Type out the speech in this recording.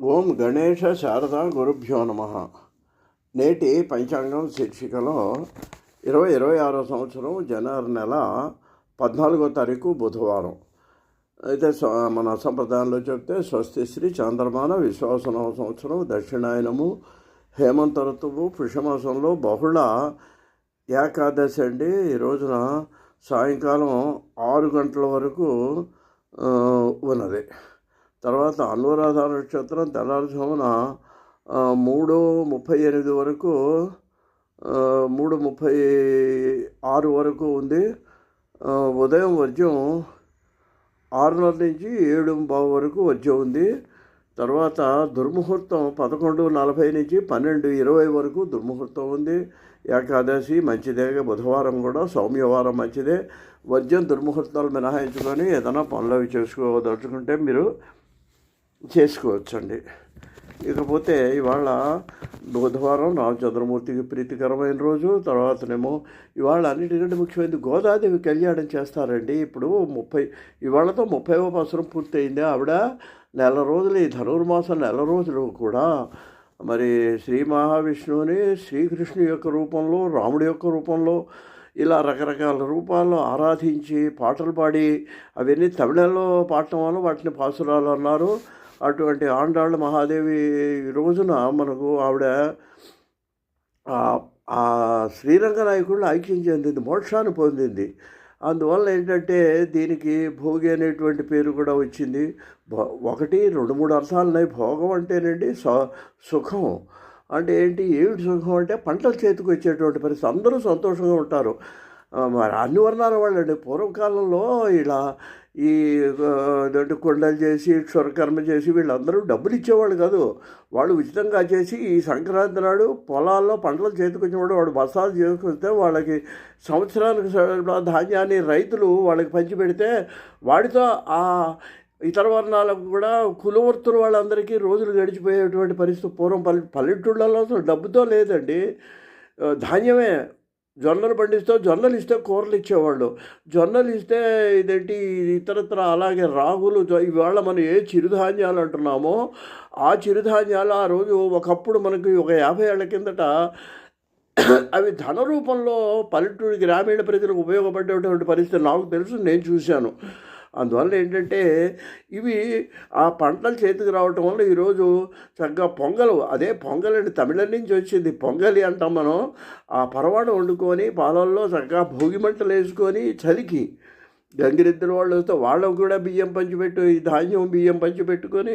ఓం గణేష శారదా గురుభ్యో నమ. నేటి పంచాంగం శీర్షికలో 2026 సంవత్సరం జనవరి నెల 14వ తారీఖు బుధవారం. అయితే మన సంప్రదాయంలో చెప్తే స్వస్తి శ్రీ చంద్రమాన విశ్వాసనవ సంవత్సరం దక్షిణాయనము హేమంత ఋతువు పుష్యమాసంలో బహుళ ఏకాదశి అండి. ఈ రోజున సాయంకాలం 6 గంటల వరకు ఉన్నది. తర్వాత అనురాధ నక్షత్రం తెల్లారుజామున 3:38 వరకు 3:36 వరకు ఉంది. ఉదయం వర్జ్యం 6:30 నుంచి 7:15 వరకు వర్జ్యం ఉంది. తర్వాత దుర్ముహూర్తం 11:40 నుంచి 12:20 వరకు దుర్ముహూర్తం ఉంది. ఏకాదశి మంచిదే, బుధవారం కూడా సౌమ్యవారం మంచిదే. వర్జ్యం దుర్ముహూర్తాలు మినహాయించుకొని ఏదైనా పనులు అవి చేసుకోదలుచుకుంటే మీరు చేసుకోవచ్చండి. ఇకపోతే ఇవాళ బుధవారం రామచంద్రమూర్తికి ప్రీతికరమైన రోజు. తర్వాతనేమో ఇవాళ అన్నిటికంటే ముఖ్యమైనది గోదాదేవి కళ్యాణం చేస్తారండి. ఇప్పుడు ఇవాళతో 30వ సంవత్సరం పూర్తయింది. ఆవిడ నెల రోజులు, ఈ ధనుర్మాసం నెల రోజులు కూడా మరి శ్రీ మహావిష్ణువుని శ్రీకృష్ణుని యొక్క రూపంలో, రాముడి యొక్క రూపంలో ఇలా రకరకాల రూపాల్లో ఆరాధించి పాటలు పాడి అవన్నీ తమిళంలో పాడటం వల్ల వాటిని పాసురాలు అన్నారు. అటువంటి ఆండాళ్ళ మహాదేవి రోజున మనకు ఆవిడ ఆ శ్రీరంగ నాయకుడిని ఐక్యం చెందింది, మోక్షాన్ని పొందింది. అందువల్ల ఏంటంటే దీనికి భోగి అనేటువంటి పేరు కూడా వచ్చింది. 2-3 అర్థాలు ఉన్నాయి. భోగం అంటేనండి సుఖం అంటే ఏంటి, ఏమిటి సుఖం అంటే పంటలు చేతికి వచ్చేటువంటి పరిస్థితి, అందరూ సంతోషంగా ఉంటారు. మరి అన్ని వర్ణాల వాళ్ళండి. పూర్వకాలంలో ఇలా ఈ కొండలు చేసి క్షురకర్మ చేసి వీళ్ళందరూ డబ్బులు ఇచ్చేవాళ్ళు కాదు. వాళ్ళు ఉచితంగా చేసి ఈ సంక్రాంతి నాడు పొలాల్లో పంటలు చేతికొచ్చేవాడు. వాడు బస్తాలు చేసుకొస్తే వాళ్ళకి సంవత్సరానికి ధాన్యాన్ని రైతులు వాళ్ళకి పంచిపెడితే వాడితో ఆ ఇతర వర్ణాలకు కూడా కులవృత్తులు వాళ్ళందరికీ రోజులు గడిచిపోయేటువంటి పరిస్థితి. పూర్వం పల్లెటూళ్ళలో డబ్బుతో లేదండి, ధాన్యమే. జొన్నలు పండిస్తే జొన్నలు ఇస్తే కూరలు ఇచ్చేవాళ్ళు. జొన్నలు ఇస్తే ఇదేంటి ఇతరత్ర అలాగే రాగులు, ఇవాళ మనం ఏ చిరుధాన్యాలు అంటున్నామో ఆ చిరుధాన్యాలు ఆ రోజు ఒకప్పుడు మనకి ఒక 50 ఏళ్ల కిందట అవి ధన రూపంలో పల్లెటూరు గ్రామీణ ప్రజలకు ఉపయోగపడేటువంటి పరిస్థితి నాకు తెలుసు, నేను చూశాను. అందువల్ల ఏంటంటే ఇవి ఆ పంటలు చేతికి రావటం వల్ల ఈరోజు చక్కగా పొంగలు, అదే పొంగలండి తమిళం నుంచి వచ్చింది, పొంగలి అంటాం మనం. ఆ పరవాడు వండుకొని పాలల్లో చక్కగా భోగి మంటలు వేసుకొని చలికి గంగిరెద్దుల వాళ్ళు వస్తే వాళ్ళకు కూడా బియ్యం పంచిపెట్టు, ఈ ధాన్యం బియ్యం పంచిపెట్టుకొని